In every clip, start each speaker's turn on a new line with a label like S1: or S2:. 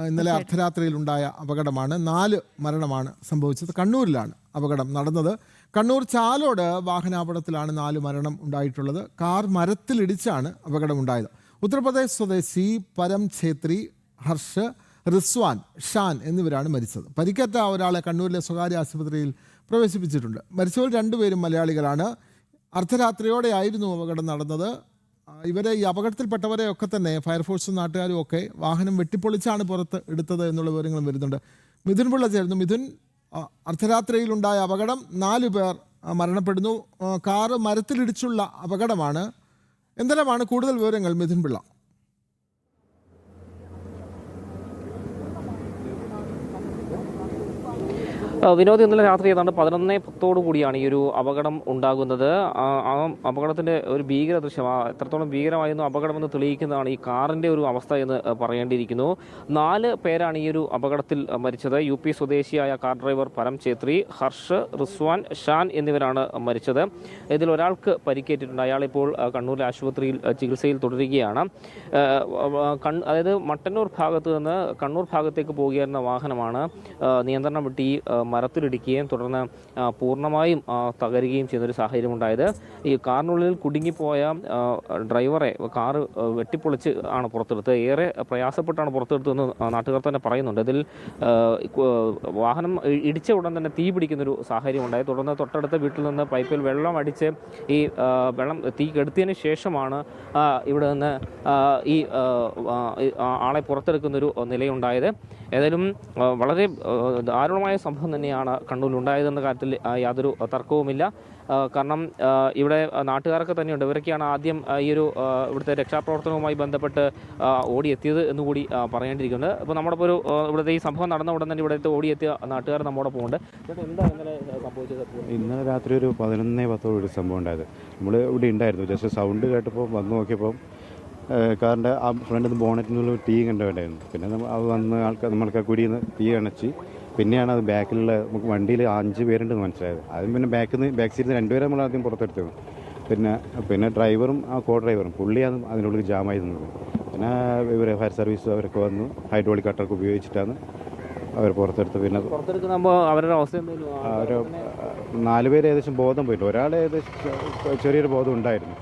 S1: ഇന്നലെ അർദ്ധരാത്രിയിലുണ്ടായ അപകടമാണ്. 4 മരണമാണ് സംഭവിച്ചത്. കണ്ണൂരിലാണ് അപകടം നടന്നത്. കണ്ണൂർ ചാലോട് വാഹനാപകടത്തിലാണ് 4 മരണം ഉണ്ടായിട്ടുള്ളത്. കാർ മരത്തിലിടിച്ചാണ് അപകടമുണ്ടായത്. ഉത്തർപ്രദേശ് സ്വദേശി പരം ഛേത്രി, ഹർഷ്, റിസ്വാൻ, ഷാൻ എന്നിവരാണ് മരിച്ചത്. പരിക്കേറ്റ ഒരാളെ കണ്ണൂരിലെ സ്വകാര്യ ആശുപത്രിയിൽ പ്രവേശിപ്പിച്ചിട്ടുണ്ട്. മരിച്ചവർ 2 പേരും മലയാളികളാണ്. അർദ്ധരാത്രിയോടെയായിരുന്നു അപകടം നടന്നത്. ഇവരെ ഈ അപകടത്തിൽപ്പെട്ടവരെയൊക്കെ തന്നെ ഫയർഫോഴ്സും നാട്ടുകാരും ഒക്കെ വാഹനം വെട്ടിപ്പൊളിച്ചാണ് പുറത്ത് എടുത്തത് എന്നുള്ള വിവരങ്ങളും വരുന്നുണ്ട്. മിഥുൻ പിള്ള ചേർന്നു. മിഥുൻ, അർദ്ധരാത്രിയിലുണ്ടായ അപകടം 4 പേർ മരണപ്പെടുന്നു. കാറ് മരത്തിലിടിച്ചുള്ള അപകടമാണ്. എന്തെല്ലാമാണ് കൂടുതൽ വിവരങ്ങൾ മിഥുൻ പിള്ള?
S2: വിനോദ്, ഇന്നലെ രാത്രി ഏതാണ്ട് 11:10 കൂടിയാണ് ഈ ഒരു അപകടം ഉണ്ടാകുന്നത്. ആ അപകടത്തിൻ്റെ ഒരു ഭീകര ദൃശ്യം, എത്രത്തോളം ഭീകരമായിരുന്നു അപകടമെന്ന് തെളിയിക്കുന്നതാണ് ഈ കാറിൻ്റെ ഒരു അവസ്ഥ എന്ന് പറയേണ്ടിയിരിക്കുന്നു. 4 പേരാണ് ഈ ഒരു അപകടത്തിൽ മരിച്ചത്. UP സ്വദേശിയായ കാർ ഡ്രൈവർ പരം ഛേത്രി, ഹർഷ്, റിസ്വാൻ, ഷാൻ എന്നിവരാണ് മരിച്ചത്. ഇതിൽ ഒരാൾക്ക് പരിക്കേറ്റിട്ടുണ്ട്. അയാളിപ്പോൾ കണ്ണൂരിലെ ആശുപത്രിയിൽ ചികിത്സയിൽ തുടരുകയാണ്. അതായത് മട്ടന്നൂർ ഭാഗത്ത് നിന്ന് കണ്ണൂർ ഭാഗത്തേക്ക് പോകുകയായിരുന്ന വാഹനമാണ് നിയന്ത്രണം വിട്ട് മരത്തിലിടിക്കുകയും തുടർന്ന് പൂർണ്ണമായും തകരുകയും ചെയ്യുന്നൊരു സാഹചര്യം ഉണ്ടായത്. ഈ കാറിനുള്ളിൽ കുടുങ്ങിപ്പോയ ഡ്രൈവറെ കാറ് വെട്ടിപ്പൊളിച്ച് ആണ് പുറത്തെടുത്തത്. ഏറെ പ്രയാസപ്പെട്ടാണ് പുറത്തെടുത്തതെന്ന് നാട്ടുകാർ തന്നെ പറയുന്നുണ്ട്. ഇതിൽ വാഹനം ഇടിച്ച ഉടൻ തന്നെ തീ പിടിക്കുന്നൊരു സാഹചര്യം ഉണ്ടായി. തുടർന്ന് തൊട്ടടുത്ത വീട്ടിൽ നിന്ന് പൈപ്പിൽ വെള്ളം അടിച്ച് ഈ വെള്ളം തീ കെടുത്തിയതിന് ശേഷമാണ് ഇവിടെ നിന്ന് ഈ ആളെ പുറത്തെടുക്കുന്നൊരു നിലയുണ്ടായത്. ഏതായാലും വളരെ ദാരുണമായ സംഭവം തന്നെയാണ് കണ്ണൂരിലുണ്ടായതെന്ന കാര്യത്തിൽ യാതൊരു തർക്കവുമില്ല. കാരണം ഇവിടെ നാട്ടുകാരൊക്കെ തന്നെയുണ്ട്. ഇവരൊക്കെയാണ് ആദ്യം ഈ ഒരു ഇവിടുത്തെ രക്ഷാപ്രവർത്തനവുമായി ബന്ധപ്പെട്ട് ഓടിയെത്തിയത് എന്നുകൂടി പറയേണ്ടിയിരിക്കുന്നത്. അപ്പോൾ നമ്മുടെ ഒരു ഇവിടുത്തെ ഈ സംഭവം നടന്ന ഉടൻ തന്നെ ഇവിടുത്തെ ഓടിയെത്തിയ നാട്ടുകാർ നമ്മുടെ പോകുന്നുണ്ട്. എന്താ ഇന്നലെ സംഭവിച്ചത്?
S3: ഇന്നലെ രാത്രി ഒരു 11:10 ഒരു സംഭവം ഉണ്ടായത്. നമ്മൾ ഇവിടെ ഉണ്ടായിരുന്നു. ജസ്റ്റ് സൗണ്ട് കേട്ടപ്പോൾ വന്ന് നോക്കിയപ്പോൾ കാറിൻ്റെ ആ ഫ്രണ്ടിൽ നിന്ന് ബോണറ്റിൽ നിന്ന് തീ കണ്ടുണ്ടായിരുന്നു. പിന്നെ അത് വന്ന് നമ്മൾക്ക് കുടിയിൽ നിന്ന് തീ അണച്ച് പിന്നെയാണ് അത് ബാക്കിലുള്ള നമുക്ക് വണ്ടിയിൽ 5 പേരുണ്ടെന്ന് മനസ്സിലായത്. അതും പിന്നെ ബാക്ക് സീറ്റിൽ 2 പേരെ നമ്മൾ ആദ്യം പുറത്തെടുത്തത്. പിന്നെ ഡ്രൈവറും ആ കോ ഡ്രൈവറും പുള്ളിയാണ് അതിനുള്ളിൽ ജാമായി നിന്നത്. പിന്നെ ഇവർ ഫയർ സർവീസ് അവരൊക്കെ വന്നു ഹൈഡ്രോളിക് കട്ടർക്ക് ഉപയോഗിച്ചിട്ടാണ് അവർ പുറത്തെടുത്ത്. പിന്നെ
S2: അവരുടെ അവസ്ഥ
S3: അവർ 4 പേര് ഏകദേശം ബോധം പോയിട്ട്, ഒരാൾ ഏകദേശം ചെറിയൊരു ബോധം ഉണ്ടായിരുന്നു.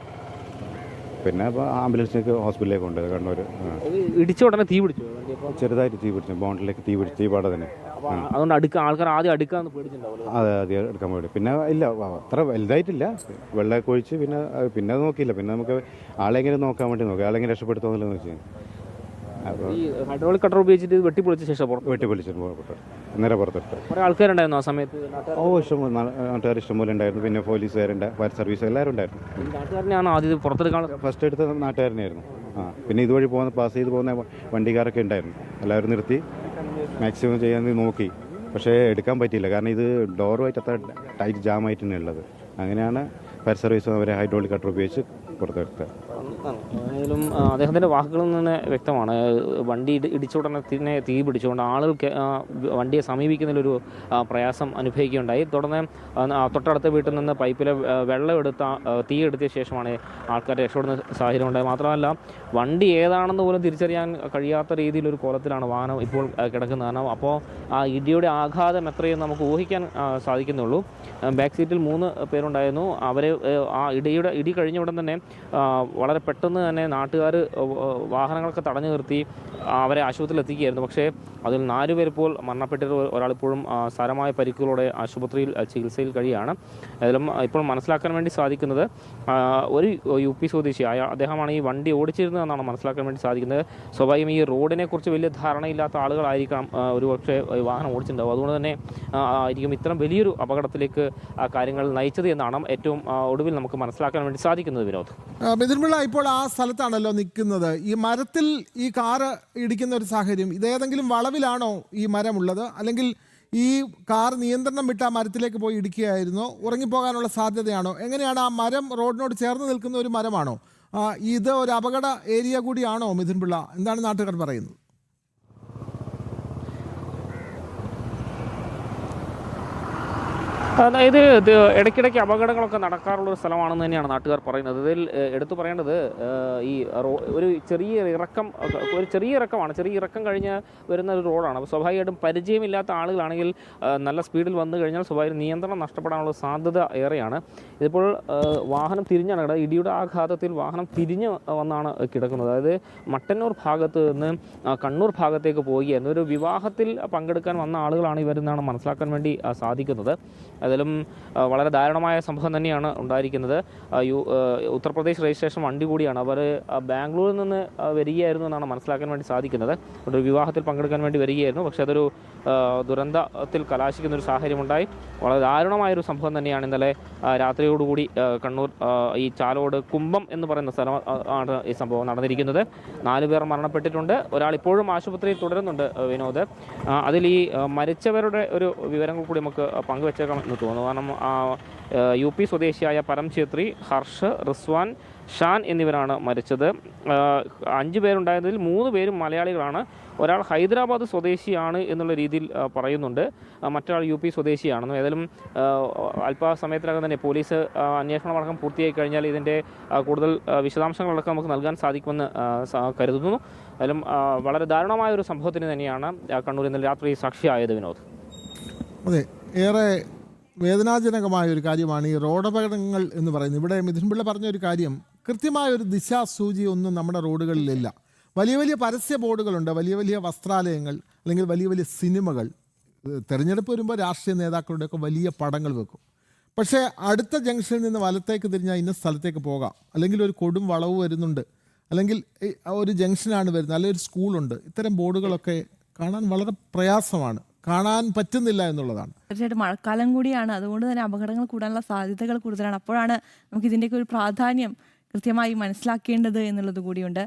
S3: പിന്നെ അപ്പോൾ ആംബുലൻസിലേക്ക് ഹോസ്പിറ്റലിലേക്ക് കൊണ്ടുപോയത്. കണ്ണൂർ
S2: ഇടിച്ച ഉടനെ തീ പിടിച്ചു,
S3: ചെറുതായിട്ട് തീ പിടിച്ചു, ബോണ്ടിലേക്ക് തീ പിടിച്ചു. ഈ പാടെ തന്നെ
S2: അതുകൊണ്ട് ആൾക്കാർ ആദ്യം അടുക്കാന്ന് പേടിച്ചിട്ടുണ്ടാവും.
S3: അതെ, ആദ്യം എടുക്കാൻ പോയി. പിന്നെ ഇല്ല, അത്ര വലുതായിട്ടില്ല. വെള്ളമൊക്കെ ഒഴിച്ച് പിന്നെ അത് നോക്കിയില്ല. പിന്നെ നമുക്ക് ആളെങ്ങനെ നോക്കാൻ വേണ്ടി നോക്കി, ആളെങ്ങനെ രക്ഷപ്പെടുത്തുന്നില്ലെന്ന് വെച്ചാൽ
S2: ഹൈഡ്രോളിക് കട്ടർ ഉപയോഗിച്ചിട്ട് വെട്ടിപ്പൊളിച്ച ശേഷം
S3: നേരെ പുറത്തെടുത്ത്.
S2: കുറേ ആൾക്കാരുണ്ടായിരുന്നു ആ സമയത്ത്?
S3: നാട്ടുകാർ ഇഷ്ടംപോലെ ഉണ്ടായിരുന്നു. പിന്നെ പോലീസുകാരുണ്ട്, ഫയർ സർവീസ് എല്ലാവരും ഉണ്ടായിരുന്നു.
S2: നാട്ടുകാരനെയാണ് ആദ്യം പുറത്തെടുക്കാൻ
S3: ഫസ്റ്റ് എടുത്ത നാട്ടുകാരനായിരുന്നു. പിന്നെ ഇതുവഴി പാസ് ചെയ്ത് പോകുന്ന വണ്ടിക്കാരൊക്കെ ഉണ്ടായിരുന്നു. എല്ലാവരും നിർത്തി മാക്സിമം ചെയ്യാൻ നോക്കി. പക്ഷേ എടുക്കാൻ പറ്റിയില്ല. കാരണം ഇത് ഡോറുമായിട്ട് അത്ര ടൈറ്റ് ജാമായിട്ട് തന്നെ ഉള്ളത്. അങ്ങനെയാണ് ഫയർ സർവീസ് അവരെ ഹൈഡ്രോളിക് കട്ടർ ഉപയോഗിച്ച് പുറത്തെടുത്തത്.
S2: ഏതായാലും അദ്ദേഹത്തിൻ്റെ വാക്കുകളിൽ നിന്ന് വ്യക്തമാണ്, വണ്ടി ഇടിച്ച ഉടനെ തന്നെ തീ പിടിച്ചുകൊണ്ട് ആളുകൾക്ക് വണ്ടിയെ സമീപിക്കുന്നതിലൊരു പ്രയാസം അനുഭവിക്കുകയുണ്ടായി. തുടർന്ന് തൊട്ടടുത്ത വീട്ടിൽ നിന്ന് പൈപ്പിലെ വെള്ളം തീ എടുത്തിയ ശേഷമാണ് ആൾക്കാർ രക്ഷപ്പെടുന്ന സാഹചര്യം ഉണ്ടായത്. മാത്രമല്ല വണ്ടി ഏതാണെന്ന് പോലും തിരിച്ചറിയാൻ കഴിയാത്ത രീതിയിലൊരു കോലത്തിലാണ് വാഹനം ഇപ്പോൾ കിടക്കുന്നത്. അപ്പോൾ ആ ഇടിയുടെ ആഘാതം എത്രയും നമുക്ക് ഊഹിക്കാൻ സാധിക്കുന്നുള്ളൂ. ബാക്ക് സീറ്റിൽ 3 പേരുണ്ടായിരുന്നു. അവരെ ആ ഇടി കഴിഞ്ഞ ഉടൻ തന്നെ വളരെ പെട്ടെന്ന് തന്നെ നാട്ടുകാർ വാഹനങ്ങളൊക്കെ തടഞ്ഞു നിർത്തി അവരെ ആശുപത്രിയിൽ എത്തിക്കുകയായിരുന്നു. പക്ഷേ അതിൽ 4 പേർ ഇപ്പോൾ മരണപ്പെട്ടിട്ട് ഒരാളിപ്പോഴും സാരമായ പരിക്കുകളോടെ ആശുപത്രിയിൽ ചികിത്സയിൽ കഴിയുകയാണ്. അതിലും ഇപ്പോൾ മനസ്സിലാക്കാൻ വേണ്ടി സാധിക്കുന്നത് ഒരു UP സ്വദേശിയായ അദ്ദേഹമാണ് ഈ വണ്ടി ഓടിച്ചിരുന്നതെന്നാണ് മനസ്സിലാക്കാൻ വേണ്ടി സാധിക്കുന്നത്. സ്വാഭാവികം ഈ റോഡിനെ കുറിച്ച് വലിയ ധാരണയില്ലാത്ത ആളുകളായിരിക്കാം ഒരുപക്ഷെ വാഹനം ഓടിച്ചിട്ടുണ്ടാവും. അതുകൊണ്ട് തന്നെ ആയിരിക്കും ഇത്തരം വലിയൊരു അപകടത്തിലേക്ക് കാര്യങ്ങൾ നയിച്ചത് എന്നാണ് ഏറ്റവും ഒടുവിൽ നമുക്ക് മനസ്സിലാക്കാൻ വേണ്ടി സാധിക്കുന്നത്. വിനോദ്,
S1: മിഥുൻ പിള്ള ഇപ്പോൾ ആ സ്ഥലത്താണല്ലോ നിൽക്കുന്നത്. ഈ മരത്തിൽ ഈ കാറ് ഇടിക്കുന്ന ഒരു സാഹചര്യം, ഇതേതെങ്കിലും വളവിലാണോ ഈ മരമുള്ളത്, അല്ലെങ്കിൽ ഈ കാർ നിയന്ത്രണം വിട്ട് ആ മരത്തിലേക്ക് പോയി ഇടിക്കുകയായിരുന്നോ? ഉറങ്ങിപ്പോകാനുള്ള സാധ്യതയാണോ? എങ്ങനെയാണ്? ആ മരം റോഡിനോട് ചേർന്ന് നിൽക്കുന്ന ഒരു മരമാണോ? ഇത് ഒരു അപകട ഏരിയ കൂടിയാണോ മിഥുൻ പിള്ള? എന്താണ് നാട്ടുകാർ പറയുന്നത്?
S2: അതായത് ഇത് ഇടയ്ക്കിടയ്ക്ക് അപകടങ്ങളൊക്കെ നടക്കാറുള്ളൊരു സ്ഥലമാണെന്ന് തന്നെയാണ് നാട്ടുകാർ പറയുന്നത്. ഇതിൽ എടുത്തു പറയേണ്ടത് ഈ ഒരു ചെറിയ ഇറക്കം കഴിഞ്ഞ് വരുന്ന ഒരു റോഡാണ്. അപ്പോൾ സ്വാഭാവികമായിട്ടും പരിചയമില്ലാത്ത ആളുകളാണെങ്കിൽ നല്ല സ്പീഡിൽ വന്നു കഴിഞ്ഞാൽ സ്വാഭാവിക നിയന്ത്രണം നഷ്ടപ്പെടാനുള്ള സാധ്യത ഏറെയാണ്. ഇതിപ്പോൾ വാഹനം തിരിഞ്ഞാണ് കിടക്കുന്നത്. ഇടിയുടെ ആഘാതത്തിൽ വാഹനം തിരിഞ്ഞ് വന്നാണ് കിടക്കുന്നത്. അതായത് മട്ടന്നൂർ ഭാഗത്ത് നിന്ന് കണ്ണൂർ ഭാഗത്തേക്ക് പോവുകയായിരുന്നു. ഒരു വിവാഹത്തിൽ പങ്കെടുക്കാൻ വന്ന ആളുകളാണ് ഇവരെന്നാണ് മനസ്സിലാക്കാൻ വേണ്ടി സാധിക്കുന്നത്. അതിലും വളരെ ദാരുണമായ സംഭവം തന്നെയാണ് ഉണ്ടായിരിക്കുന്നത്. ഉത്തർപ്രദേശ് രജിസ്ട്രേഷൻ വണ്ടി കൂടിയാണ്. അവർ ബാംഗ്ലൂരിൽ നിന്ന് വരികയായിരുന്നു എന്നാണ് മനസ്സിലാക്കാൻ വേണ്ടി സാധിക്കുന്നത്. ഒരു വിവാഹത്തിൽ പങ്കെടുക്കാൻ വേണ്ടി വരികയായിരുന്നു. പക്ഷേ അതൊരു ദുരന്തത്തിൽ കലാശിക്കുന്ന ഒരു സാഹചര്യമുണ്ടായി. വളരെ ദാരുണമായൊരു സംഭവം തന്നെയാണ് ഇന്നലെ രാത്രിയോടുകൂടി കണ്ണൂർ ഈ ചാലോട് കുമ്പം എന്ന് പറയുന്ന സ്ഥലം ആണ് ഈ സംഭവം നടന്നിരിക്കുന്നത്. 4 പേർ മരണപ്പെട്ടിട്ടുണ്ട്. ഒരാൾ ഇപ്പോഴും ആശുപത്രിയിൽ തുടരുന്നുണ്ട് വിനോദ്. അതിൽ ഈ മരിച്ചവരുടെ ഒരു വിവരങ്ങൾ കൂടി നമുക്ക് പങ്കുവെച്ചേക്കാം എന്ന് തോന്നുന്നു. കാരണം UP സ്വദേശിയായ പരം ഛേത്രി, ഹർഷ്, റിസ്വാൻ, ഷാൻ എന്നിവരാണ് മരിച്ചത്. 5 പേരുണ്ടായതിൽ 3 പേരും മലയാളികളാണ്. ഒരാൾ ഹൈദരാബാദ് സ്വദേശിയാണ് എന്നുള്ള രീതിയിൽ പറയുന്നുണ്ട്. മറ്റൊരാൾ UP സ്വദേശിയാണെന്നും. ഏതായാലും അല്പസമയത്തിനകം തന്നെ പോലീസ് അന്വേഷണമടക്കം പൂർത്തിയായി കഴിഞ്ഞാൽ ഇതിൻ്റെ കൂടുതൽ വിശദാംശങ്ങളടക്കം നമുക്ക് നൽകാൻ സാധിക്കുമെന്ന് കരുതുന്നു. ഏതായാലും വളരെ ദാരുണമായ ഒരു സംഭവത്തിന് തന്നെയാണ് കണ്ണൂർ ഇന്നലെ രാത്രി സാക്ഷിയായത് വിനോദ്.
S1: അതെ, ഏറെ വേദനാജനകമായ ഒരു കാര്യമാണ് ഈ റോഡപകടങ്ങൾ എന്ന് പറയുന്നത്. ഇവിടെ മിഥുൻ പിള്ള പറഞ്ഞ ഒരു കാര്യം, കൃത്യമായൊരു ദിശാസൂചി ഒന്നും നമ്മുടെ റോഡുകളിലില്ല. വലിയ വലിയ പരസ്യ ബോർഡുകളുണ്ട്, വലിയ വലിയ വസ്ത്രാലയങ്ങൾ, അല്ലെങ്കിൽ വലിയ വലിയ സിനിമകൾ. തെരഞ്ഞെടുപ്പ് വരുമ്പോൾ രാഷ്ട്രീയ നേതാക്കളുടെയൊക്കെ വലിയ പടങ്ങൾ വെക്കും. പക്ഷേ അടുത്ത ജംഗ്ഷനിൽ നിന്ന് വലത്തേക്ക് തിരിഞ്ഞാൽ ഇന്ന സ്ഥലത്തേക്ക് പോകാം, അല്ലെങ്കിൽ ഒരു കൊടും വളവ് വരുന്നുണ്ട്, അല്ലെങ്കിൽ ഒരു ജംഗ്ഷനാണ് വരുന്നത്, അല്ലെങ്കിൽ ഒരു സ്കൂളുണ്ട്. ഇത്തരം ബോർഡുകളൊക്കെ കാണാൻ വളരെ പ്രയാസമാണ്, കാണാൻ പറ്റുന്നില്ല എന്നുള്ളതാണ്.
S4: തീർച്ചയായിട്ടും മഴക്കാലം കൂടിയാണ്, അതുകൊണ്ട് തന്നെ അപകടങ്ങൾ കൂടാനുള്ള സാധ്യതകൾ കൂടുതലാണ്. അപ്പോഴാണ് നമുക്ക് ഇതിൻ്റെയൊക്കെ ഒരു പ്രാധാന്യം കൃത്യമായി മനസ്സിലാക്കേണ്ടത് എന്നുള്ളത് കൂടിയുണ്ട്.